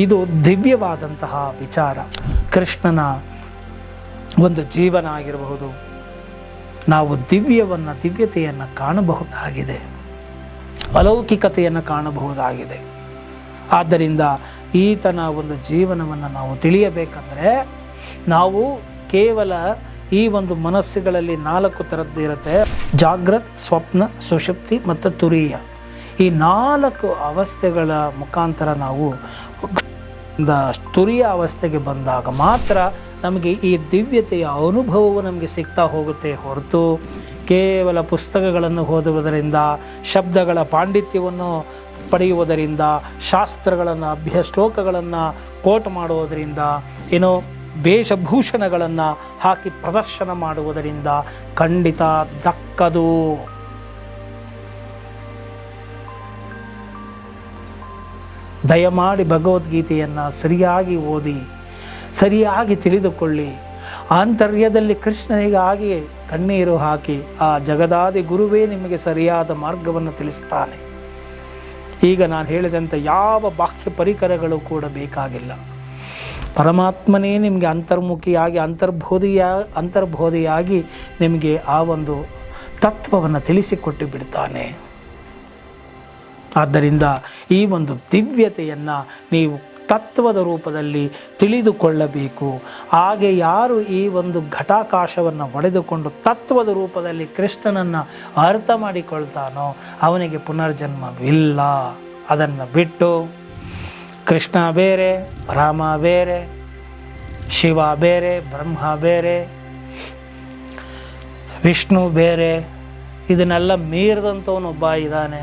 S1: ಇದು ದಿವ್ಯವಾದಂತಹ ವಿಚಾರ. ಕೃಷ್ಣನ ಒಂದು ಜೀವನ ಆಗಿರಬಹುದು. ನಾವು ದಿವ್ಯತೆಯನ್ನು ಕಾಣಬಹುದಾಗಿದೆ, ಅಲೌಕಿಕತೆಯನ್ನು ಕಾಣಬಹುದಾಗಿದೆ. ಆದ್ದರಿಂದ ಈತನ ಒಂದು ಜೀವನವನ್ನು ನಾವು ತಿಳಿಯಬೇಕಂದ್ರೆ ನಾವು ಕೇವಲ ಈ ಒಂದು ಮನಸ್ಸುಗಳಲ್ಲಿ 4 ಥರದ್ದು ಇರುತ್ತೆ: ಜಾಗ್ರತ್, ಸ್ವಪ್ನ, ಸುಷುಪ್ತಿ ಮತ್ತು ತುರೀಯ. ಈ 4 ಅವಸ್ಥೆಗಳ ಮುಖಾಂತರ ನಾವು ತುರಿಯ ಅವಸ್ಥೆಗೆ ಬಂದಾಗ ಮಾತ್ರ ನಮಗೆ ಈ ದಿವ್ಯತೆಯ ಅನುಭವವು ನಮಗೆ ಸಿಗ್ತಾ ಹೋಗುತ್ತೆ ಹೊರತು ಕೇವಲ ಪುಸ್ತಕಗಳನ್ನು ಓದುವುದರಿಂದ, ಶಬ್ದಗಳ ಪಾಂಡಿತ್ಯವನ್ನು ಪಡೆಯುವುದರಿಂದ, ಶಾಸ್ತ್ರಗಳನ್ನು ಶ್ಲೋಕಗಳನ್ನು ಕೋಟ್ ಮಾಡುವುದರಿಂದ, ಏನೋ ವೇಷಭೂಷಣಗಳನ್ನು ಹಾಕಿ ಪ್ರದರ್ಶನ ಮಾಡುವುದರಿಂದ ಖಂಡಿತ ದಕ್ಕದು. ದಯಮಾಡಿ ಭಗವದ್ಗೀತೆಯನ್ನು ಸರಿಯಾಗಿ ಓದಿ, ಸರಿಯಾಗಿ ತಿಳಿದುಕೊಳ್ಳಿ. ಆಂತರ್ಯದಲ್ಲಿ ಕೃಷ್ಣನಿಗಾಗಿ ಕಣ್ಣೀರು ಹಾಕಿ ಆ ಜಗದಾದಿ ಗುರುವೇ ನಿಮಗೆ ಸರಿಯಾದ ಮಾರ್ಗವನ್ನು ತಿಳಿಸ್ತಾನೆ. ಈಗ ನಾನು ಹೇಳಿದಂಥ ಯಾವ ಬಾಹ್ಯ ಪರಿಕರಗಳು ಕೂಡ ಬೇಕಾಗಿಲ್ಲ. ಪರಮಾತ್ಮನೇ ನಿಮಗೆ ಅಂತರ್ಮುಖಿಯಾಗಿ ಅಂತರ್ಬೋಧಿಯಾಗಿ ನಿಮಗೆ ಆ ಒಂದು ತತ್ವವನ್ನು ತಿಳಿಸಿಕೊಟ್ಟು ಬಿಡ್ತಾನೆ. ಆದ್ದರಿಂದ ಈ ಒಂದು ದಿವ್ಯತೆಯನ್ನು ನೀವು ತತ್ವದ ರೂಪದಲ್ಲಿ ತಿಳಿದುಕೊಳ್ಳಬೇಕು. ಹಾಗೆ ಯಾರು ಈ ಒಂದು ಘಟಾಕಾಶವನ್ನು ಒಡೆದುಕೊಂಡು ತತ್ವದ ರೂಪದಲ್ಲಿ ಕೃಷ್ಣನನ್ನು ಅರ್ಥ ಮಾಡಿಕೊಳ್ತಾನೋ ಅವನಿಗೆ ಪುನರ್ಜನ್ಮವಿಲ್ಲ. ಅದನ್ನು ಬಿಟ್ಟು ಕೃಷ್ಣ ಬೇರೆ, ರಾಮ ಬೇರೆ, ಶಿವ ಬೇರೆ, ಬ್ರಹ್ಮ ಬೇರೆ, ವಿಷ್ಣು ಬೇರೆ, ಇದನ್ನೆಲ್ಲ ಮೀರಿದಂಥವನೊಬ್ಬ ಇದ್ದಾನೆ,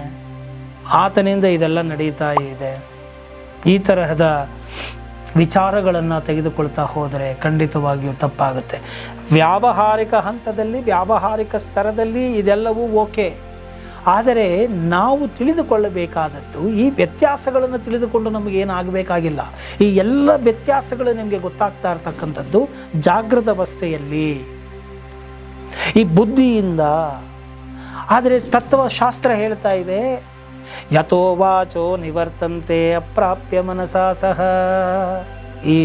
S1: ಆತನಿಂದ ಇದೆಲ್ಲ ನಡೀತಾ ಇದೆ. ಈ ತರಹದ ವಿಚಾರಗಳನ್ನು ತೆಗೆದುಕೊಳ್ತಾ ಹೋದರೆ ಖಂಡಿತವಾಗಿಯೂ ತಪ್ಪಾಗುತ್ತೆ. ವ್ಯಾವಹಾರಿಕ ಹಂತದಲ್ಲಿ, ವ್ಯಾವಹಾರಿಕ ಸ್ತರದಲ್ಲಿ ಇದೆಲ್ಲವೂ ಓಕೆ. ಆದರೆ ನಾವು ತಿಳಿದುಕೊಳ್ಳಬೇಕಾದದ್ದು ಈ ವ್ಯತ್ಯಾಸಗಳನ್ನು ತಿಳಿದುಕೊಂಡು ನಮಗೇನಾಗಬೇಕಾಗಿಲ್ಲ. ಈ ಎಲ್ಲ ವ್ಯತ್ಯಾಸಗಳು ನಿಮಗೆ ಗೊತ್ತಾಗ್ತಾ ಇರ್ತಕ್ಕಂಥದ್ದು ಜಾಗೃತ ಅವಸ್ಥೆಯಲ್ಲಿ, ಈ ಬುದ್ಧಿಯಿಂದ. ಆದರೆ ತತ್ವಶಾಸ್ತ್ರ ಹೇಳ್ತಾ ಇದೆ, ಯಥೋ ವಾಚೋ ನಿವರ್ತಂತೆ ಅಪ್ರಾಪ್ಯ ಮನಸಾ ಸಹ. ಈ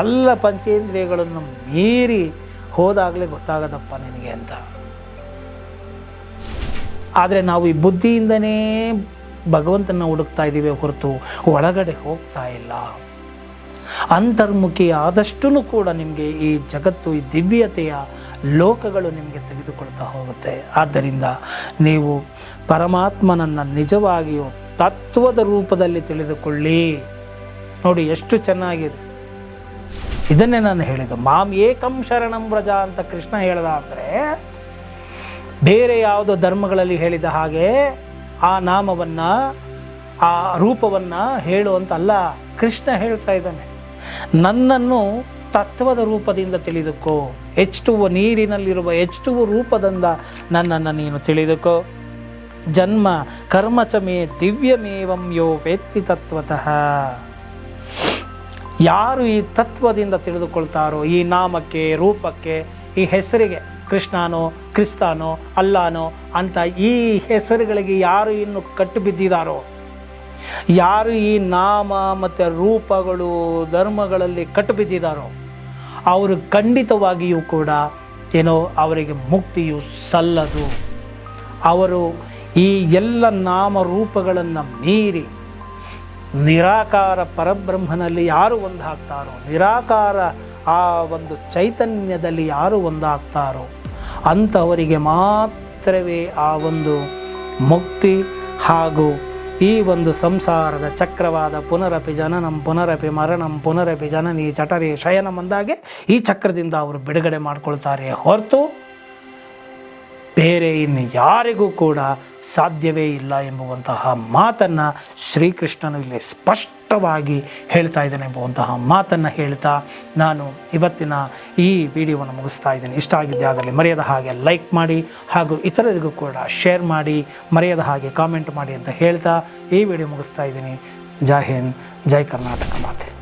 S1: ಎಲ್ಲ ಪಂಚೇಂದ್ರಿಯಗಳನ್ನು ಮೀರಿ ಹೋದಾಗಲೇ ಗೊತ್ತಾಗದಪ್ಪ ನಿನಗೆ ಅಂತ. ಆದರೆ ನಾವು ಈ ಬುದ್ಧಿಯಿಂದನೇ ಭಗವಂತನ ಹುಡುಕ್ತಾ ಇದ್ದೀವಿ ಹೊರತು ಒಳಗಡೆ ಹೋಗ್ತಾ ಇಲ್ಲ. ಅಂತರ್ಮುಖಿ ಆದಷ್ಟೂ ಕೂಡ ನಿಮಗೆ ಈ ಜಗತ್ತು, ಈ ದಿವ್ಯತೆಯ ಲೋಕಗಳು ನಿಮಗೆ ತೆಗೆದುಕೊಳ್ತಾ ಹೋಗುತ್ತೆ. ಆದ್ದರಿಂದ ನೀವು ಪರಮಾತ್ಮನನ್ನು ನಿಜವಾಗಿಯೂ ತತ್ವದ ರೂಪದಲ್ಲಿ ತಿಳಿದುಕೊಳ್ಳಿ. ನೋಡಿ ಎಷ್ಟು ಚೆನ್ನಾಗಿದೆ. ಇದನ್ನೇ ನಾನು ಹೇಳಿದ್ದು, ಮಾಂ ಏಕಂ ಶರಣಂ ವ್ರಜ ಅಂತ ಕೃಷ್ಣ ಹೇಳ್ದ. ಅಂದರೆ ಬೇರೆ ಯಾವುದೋ ಧರ್ಮಗಳಲ್ಲಿ ಹೇಳಿದ ಹಾಗೆ ಆ ನಾಮವನ್ನು, ಆ ರೂಪವನ್ನು ಹೇಳುವಂತಲ್ಲ, ಕೃಷ್ಣ ಹೇಳ್ತಾ ಇದ್ದಾನೆ. ನನ್ನನ್ನು ತತ್ವದ ರೂಪದಿಂದ ತಿಳಿದುಕೋ. H2O, ನೀರಿನಲ್ಲಿರುವ H2O ರೂಪದಿಂದ ನನ್ನನ್ನು ನೀನು ತಿಳಿದುಕೋ. ಜನ್ಮ ಕರ್ಮಚಮೇ ದಿವ್ಯಮೇವಂ ಯೋ ವೇತ್ತಿ ತತ್ವತಃ. ಯಾರು ಈ ತತ್ವದಿಂದ ತಿಳಿದುಕೊಳ್ತಾರೋ, ಈ ನಾಮಕ್ಕೆ, ರೂಪಕ್ಕೆ, ಈ ಹೆಸರಿಗೆ, ಕೃಷ್ಣನೋ, ಕ್ರಿಸ್ತಾನೋ, ಅಲ್ಲಾನೋ ಅಂತ ಈ ಹೆಸರುಗಳಿಗೆ ಯಾರು ಇನ್ನು ಕಟ್ಟು ಬಿದ್ದಿದ್ದಾರೋ, ಯಾರು ಈ ನಾಮ ಮತ್ತು ರೂಪಗಳು ಧರ್ಮಗಳಲ್ಲಿ ಕಟ್ಟು ಬಿದ್ದಿದ್ದಾರೋ ಅವರು ಖಂಡಿತವಾಗಿಯೂ ಕೂಡ ಏನೋ ಅವರಿಗೆ ಮುಕ್ತಿಯು ಸಲ್ಲದು. ಅವರು ಈ ಎಲ್ಲ ನಾಮರೂಪಗಳನ್ನು ಮೀರಿ ನಿರಾಕಾರ ಪರಬ್ರಹ್ಮನಲ್ಲಿ ಯಾರು ಒಂದಾಗ್ತಾರೋ, ನಿರಾಕಾರ ಆ ಒಂದು ಚೈತನ್ಯದಲ್ಲಿ ಯಾರು ಒಂದಾಗ್ತಾರೋ ಅಂಥವರಿಗೆ ಮಾತ್ರವೇ ಆ ಒಂದು ಮುಕ್ತಿ ಹಾಗೂ ಈ ಒಂದು ಸಂಸಾರದ ಚಕ್ರವಾದ ಪುನರಪಿ ಜನನಂ ಪುನರಪಿ ಮರಣಂ ಪುನರಪಿ ಜನನಿ ಚಟರಿ ಶಯನಂ ಅಂದಾಗೆ ಈ ಚಕ್ರದಿಂದ ಅವರು ಬಿಡುಗಡೆ ಮಾಡ್ಕೊಳ್ತಾರೆ ಹೊರತು ಬೇರೆ ಇನ್ನು ಯಾರಿಗೂ ಕೂಡ ಸಾಧ್ಯವೇ ಇಲ್ಲ ಎಂಬುವಂತಹ ಮಾತನ್ನು ಶ್ರೀಕೃಷ್ಣನು ಇಲ್ಲಿ ಸ್ಪಷ್ಟವಾಗಿ ಹೇಳ್ತಾ ಇದ್ದಾನೆ ಎಂಬುವಂತಹ ಮಾತನ್ನು ಹೇಳ್ತಾ ನಾನು ಇವತ್ತಿನ ಈ ವಿಡಿಯೋವನ್ನು ಮುಗಿಸ್ತಾ ಇದ್ದೀನಿ. ಇಷ್ಟ ಆಗಿದ್ದೆ ಅದರಲ್ಲಿ ಮರೆಯದ ಹಾಗೆ ಲೈಕ್ ಮಾಡಿ ಹಾಗೂ ಇತರರಿಗೂ ಕೂಡ ಶೇರ್ ಮಾಡಿ, ಮರೆಯದ ಹಾಗೆ ಕಾಮೆಂಟ್ ಮಾಡಿ ಅಂತ ಹೇಳ್ತಾ ಈ ವಿಡಿಯೋ ಮುಗಿಸ್ತಾ ಇದ್ದೀನಿ. ಜೈ ಹಿಂದ್, ಜೈ ಕರ್ನಾಟಕ ಮಾತೆ.